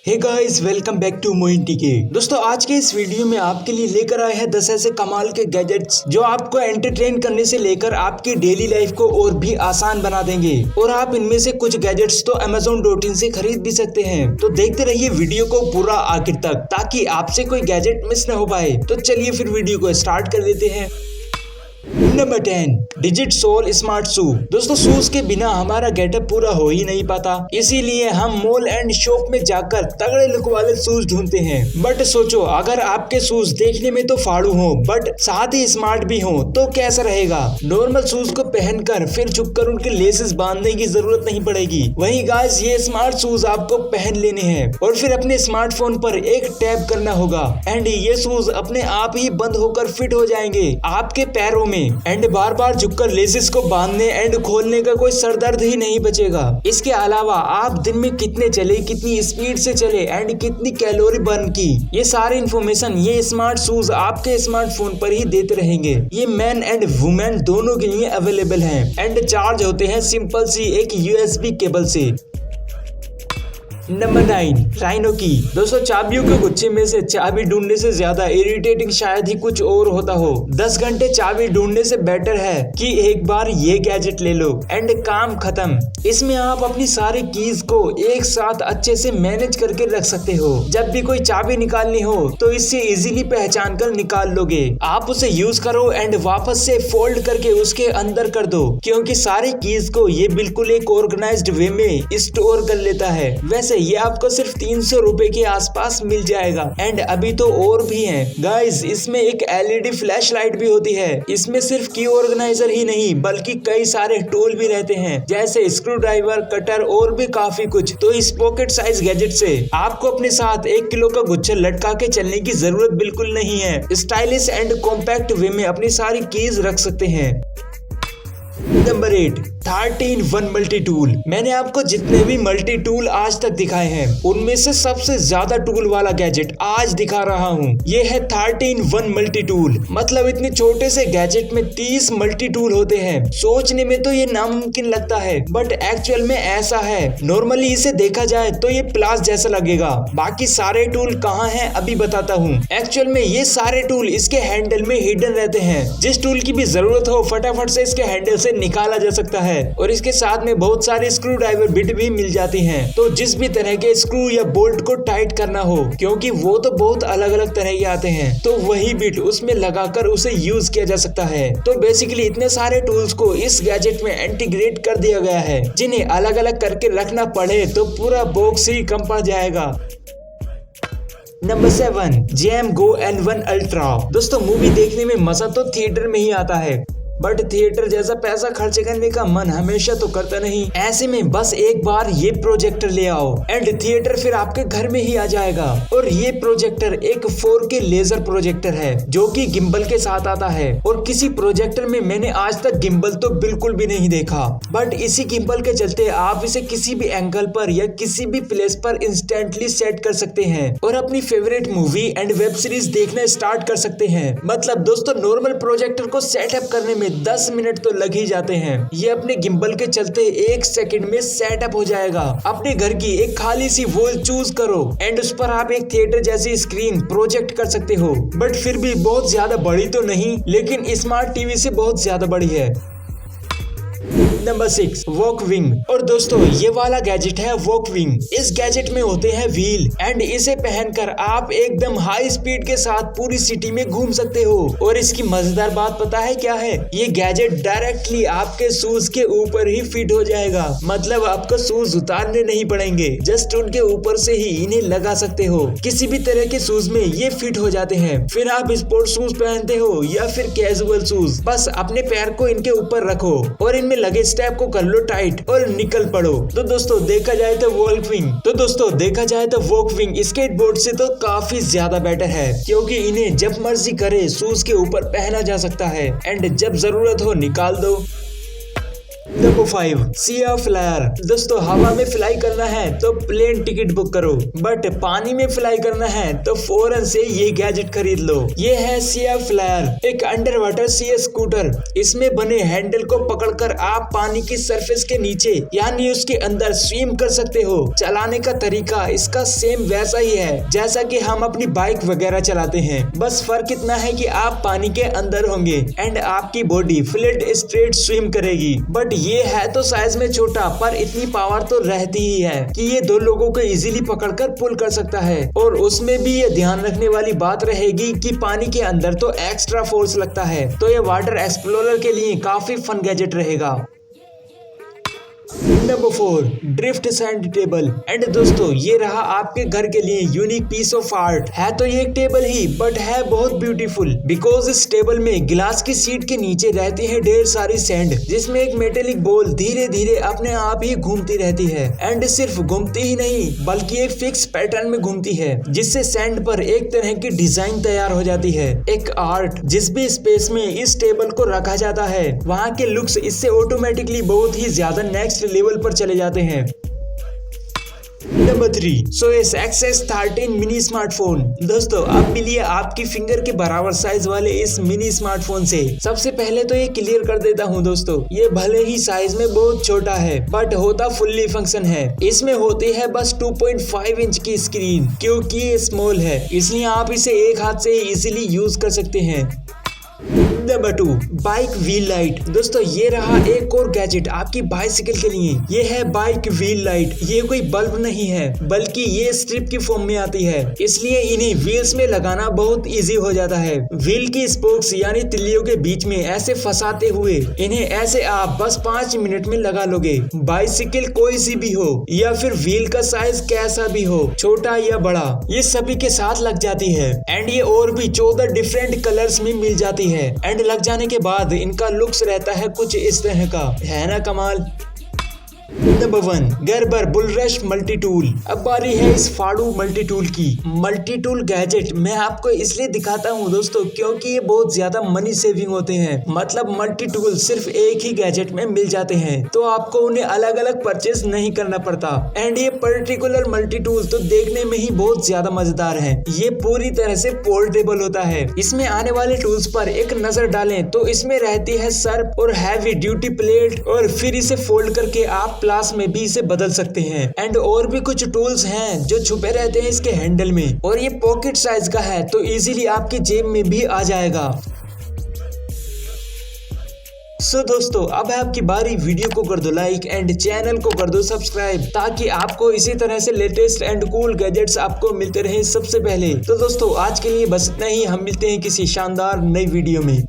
Hey guys, welcome back to Moin TK. दोस्तों, आज के इस वीडियो में आपके लिए लेकर आए हैं 10 ऐसे कमाल के गैजेट्स जो आपको एंटरटेन करने से लेकर आपकी डेली लाइफ को और भी आसान बना देंगे। और आप इनमें से कुछ गैजेट्स तो Amazon.in से खरीद भी सकते हैं। तो देखते रहिए वीडियो को पूरा आखिर तक ताकि आपसे कोई गैजेट मिस न हो पाए। तो चलिए फिर वीडियो को स्टार्ट कर देते हैं। नंबर 10, डिजिट सोल स्मार्ट शू। दोस्तों, शूज के बिना हमारा गेटअप पूरा हो ही नहीं पाता, इसीलिए हम मॉल एंड शॉप में जाकर तगड़े लुक वाले शूज ढूंढते हैं। बट सोचो, अगर आपके शूज देखने में तो फाड़ू हो बट साथ ही स्मार्ट भी हो तो कैसा रहेगा। नॉर्मल शूज को पहनकर फिर झुककर उनके लेसेस बांधने की जरूरत नहीं पड़ेगी। वहीं गाइस, ये स्मार्ट शूज आपको पहन लेने हैं और फिर अपने स्मार्टफोन पर एक टैप करना होगा एंड ये शूज अपने आप ही बंद होकर फिट हो जाएंगे आपके पैरों में। एंड बार बार झुककर लेसेस को बांधने एंड खोलने का कोई सरदर्द ही नहीं बचेगा। इसके अलावा आप दिन में कितने चले, कितनी स्पीड से चले एंड कितनी कैलोरी बर्न की, ये सारी इंफॉर्मेशन ये स्मार्ट शूज आपके स्मार्टफोन पर ही देते रहेंगे। ये मैन एंड वुमेन दोनों के लिए अवेलेबल हैं एंड चार्ज होते हैं सिंपल सी एक USB केबल से। नंबर 9, राइनो की। दोस्तों, चाबियों के गुच्छे में से चाबी ढूंढने से ज्यादा इरिटेटिंग शायद ही कुछ और होता हो। 10 घंटे चाबी ढूंढने से बेटर है कि एक बार ये गैजेट ले लो एंड काम खत्म। इसमें आप अपनी सारी कीज को एक साथ अच्छे से मैनेज करके रख सकते हो। जब भी कोई चाबी निकालनी हो तो इससे इजीली पहचान कर निकाल लोगे। आप उसे यूज करो एंड वापस से फोल्ड करके उसके अंदर कर दो, क्योंकि सारी कीज को ये बिल्कुल एक ऑर्गेनाइज्ड वे में स्टोर कर लेता है। वैसे ये आपको सिर्फ 300 रुपए के आसपास मिल जाएगा एंड अभी तो और भी हैं। गाइस, इसमें एक LED फ्लैश लाइट भी होती है। इसमें सिर्फ की ऑर्गेनाइजर ही नहीं बल्कि कई सारे टूल भी रहते हैं, जैसे स्क्रू ड्राइवर, कटर और भी काफी कुछ। तो इस पॉकेट साइज गैजेट से आपको अपने साथ 1 किलो का गुच्छा लटका के चलने की जरूरत बिल्कुल नहीं है। स्टाइलिश एंड कॉम्पैक्ट वे में अपनी सारी कीज रख सकते हैं। Number 8, 13-1 multi tool. मैंने आपको जितने भी मल्टी टूल आज तक दिखाए हैं उनमें से सबसे ज्यादा टूल वाला गैजेट आज दिखा रहा हूँ। ये है 13-1 मल्टी टूल। मतलब इतने छोटे से गैजेट में 30 मल्टी टूल होते हैं। सोचने में तो ये नामुमकिन लगता है बट एक्चुअल में ऐसा है। नॉर्मली इसे देखा जाए तो ये प्लास जैसा लगेगा। बाकी सारे टूल कहाँ हैं अभी बताता हूँ। एक्चुअल में ये सारे टूल इसके हैंडल में हिडन रहते हैं। जिस टूल की भी जरूरत हो फटाफट से इसके हैंडल से निकाला जा सकता है और इसके साथ में बहुत सारे स्क्रू ड्राइवर बिट भी मिल जाती हैं। तो जिस भी तरह के स्क्रू या बोल्ट को टाइट करना हो, क्योंकि वो तो बहुत अलग अलग तरह के आते हैं, तो वही बिट उसमें लगाकर उसे यूज किया जा सकता है। तो बेसिकली इतने सारे टूल्स को इस गैजेट में इंटीग्रेट कर दिया गया है, जिन्हें अलग अलग करके रखना पड़े तो पूरा बॉक्स ही कम पड़ जाएगा। Number 7, JM Go N1 Ultra। दोस्तों, मूवी देखने में मजा तो थिएटर में ही आता है बट थिएटर जैसा पैसा खर्च करने का मन हमेशा तो करता नहीं। ऐसे में बस एक बार ये प्रोजेक्टर ले आओ एंड थिएटर फिर आपके घर में ही आ जाएगा। और ये प्रोजेक्टर एक 4K लेजर प्रोजेक्टर है जो कि गिम्बल के साथ आता है। और किसी प्रोजेक्टर में मैंने आज तक गिम्बल तो बिल्कुल भी नहीं देखा, बट इसी गिम्बल के चलते आप इसे किसी भी एंगल पर या किसी भी प्लेस पर इंस्टेंटली सेट कर सकते हैं और अपनी favourite movie and web series देखना स्टार्ट कर सकते हैं। मतलब दोस्तों, नॉर्मल प्रोजेक्टर को सेटअप करने में 10 मिनट तो लग ही जाते हैं। ये अपने गिम्बल के चलते 1 सेकंड में सेटअप हो जाएगा। अपने घर की एक खाली सी वॉल चूज करो एंड उस पर आप एक थिएटर जैसी स्क्रीन प्रोजेक्ट कर सकते हो। बट फिर भी बहुत ज्यादा बड़ी तो नहीं, लेकिन स्मार्ट टीवी से बहुत ज्यादा बड़ी है। Number 6, walk wing. और दोस्तों, ये वाला गैजेट है वॉक विंग। इस गैजेट में होते हैं व्हील एंड इसे पहनकर आप एकदम हाई स्पीड के साथ पूरी सिटी में घूम सकते हो। और इसकी मजेदार बात पता है क्या है? ये गैजेट डायरेक्टली आपके शूज के ऊपर ही फिट हो जाएगा। मतलब आपको शूज उतारने नहीं पड़ेंगे, जस्ट उनके ऊपर से ही इन्हें लगा सकते हो। किसी भी तरह के शूज में ये फिट हो जाते हैं। फिर आप स्पोर्ट्स शूज पहनते हो या फिर कैजुअल शूज, बस अपने पैर को इनके ऊपर रखो और इनमें लगे स्टेप को कर लो टाइट और निकल पड़ो। तो दोस्तों, देखा जाए तो वॉक विंग स्केटबोर्ड से तो काफी ज्यादा बेटर है, क्योंकि इन्हें जब मर्जी करे शूज के ऊपर पहना जा सकता है एंड जब जरूरत हो निकाल दो। Number 5 Siya flyer. दोस्तों हवा में फ्लाई करना है तो प्लेन टिकट बुक करो, बट पानी में फ्लाई करना है तो फौरन से ये गैजेट खरीद लो। ये है सिया फ्लायर, एक अंडर वाटर सी स्कूटर। इसमें बने हैंडल को पकड़कर आप पानी की सरफेस के नीचे यानी उसके अंदर स्विम कर सकते हो। चलाने का तरीका इसका सेम वैसा ही है जैसा कि हम अपनी बाइक वगैरह चलाते हैं, बस फर्क इतना है कि आप पानी के अंदर होंगे एंड आपकी बॉडी फ्लैट स्ट्रेट स्विम करेगी। बट ये है तो साइज में छोटा, पर इतनी पावर तो रहती ही है कि ये 2 लोगों को इजीली पकड़कर पुल कर सकता है। और उसमें भी ये ध्यान रखने वाली बात रहेगी कि पानी के अंदर तो एक्स्ट्रा फोर्स लगता है, तो ये वाटर एक्सप्लोरर के लिए काफी फन गैजेट रहेगा। Number 4 drift sand table. And दोस्तों ये रहा आपके घर के लिए यूनिक पीस ऑफ आर्ट। है तो ये एक टेबल ही, बट है बहुत ब्यूटीफुल, बिकॉज इस टेबल में गिलास की सीट के नीचे रहती है ढेर सारी सैंड, जिसमें एक मेटेलिक बॉल धीरे धीरे अपने आप ही घूमती रहती है। एंड सिर्फ घूमती ही नहीं बल्कि एक फिक्स पैटर्न में घूमती है, जिससे सैंड पर एक तरह की डिजाइन तैयार हो जाती है। एक आर्ट जिस भी स्पेस में इस टेबल को रखा जाता है वहाँ के लुक्स इससे ऑटोमेटिकली बहुत ही ज्यादा नेक्स्ट लेवल पर चले जाते हैं। Number 3 SOS XS13 mini smartphone. दोस्तों अब मिलिए आपकी फिंगर के बराबर साइज वाले इस मिनी स्मार्टफोन से। सबसे पहले तो ये क्लियर कर देता हूँ दोस्तों, ये भले ही साइज में बहुत छोटा है बट होता फुल्ली फंक्शन है। इसमें होती है बस 2.5 इंच की स्क्रीन। क्योंकि ये स्मॉल है इसलिए आप इसे एक हाथ से इजीली यूज कर सकते हैं। Number 2 bike wheel light. दोस्तों ये रहा एक और गैजेट आपकी बाइसिकल के लिए। ये है बाइक व्हील लाइट। ये कोई बल्ब नहीं है बल्कि ये स्ट्रिप की फॉर्म में आती है, इसलिए इन्हें व्हील्स में लगाना बहुत इजी हो जाता है। व्हील की स्पोक्स यानी तिल्लियों के बीच में ऐसे फंसाते हुए इन्हें ऐसे आप बस 5 मिनट में लगा लोगे। बाइसिकल कोई सी भी हो या फिर व्हील का साइज कैसा भी हो, छोटा या बड़ा, ये सभी के साथ लग जाती है। एंड ये और भी 14 डिफरेंट कलर्स में मिल जाती है। एंड लग जाने के बाद इनका लुक्स रहता है कुछ इस तरह का, है ना कमाल। Number 1 Gerber Bullrush multi tool. अब बारी है इस फाड़ू मल्टी टूल की। मल्टी टूल गैजेट मैं आपको इसलिए दिखाता हूँ दोस्तों क्योंकि ये बहुत ज्यादा मनी सेविंग होते हैं। मतलब मल्टी टूल सिर्फ एक ही गैजेट में मिल जाते हैं, तो आपको उन्हें अलग अलग परचेज नहीं करना पड़ता। एंड ये पर्टिकुलर मल्टी टूल तो देखने में ही बहुत ज्यादा मजेदार है। ये पूरी तरह से पोर्टेबल होता है। इसमें आने वाले टूल्स पर एक नजर डालें तो इसमें रहती है सर्प और हैवी ड्यूटी प्लेट, और फिर इसे फोल्ड करके आप प्लास में भी इसे बदल सकते हैं। एंड और भी कुछ टूल्स हैं जो छुपे रहते हैं इसके हैंडल में, और ये पॉकेट साइज का है तो इजीली आपकी जेब में भी आ जाएगा। सो दोस्तों अब है आपकी बारी। वीडियो को कर दो लाइक एंड चैनल को कर दो सब्सक्राइब, ताकि आपको इसी तरह से लेटेस्ट एंड कूल गैजेट्स आपको मिलते रहे सबसे पहले। तो दोस्तों आज के लिए बस इतना ही। हम मिलते हैं किसी शानदार नई वीडियो में।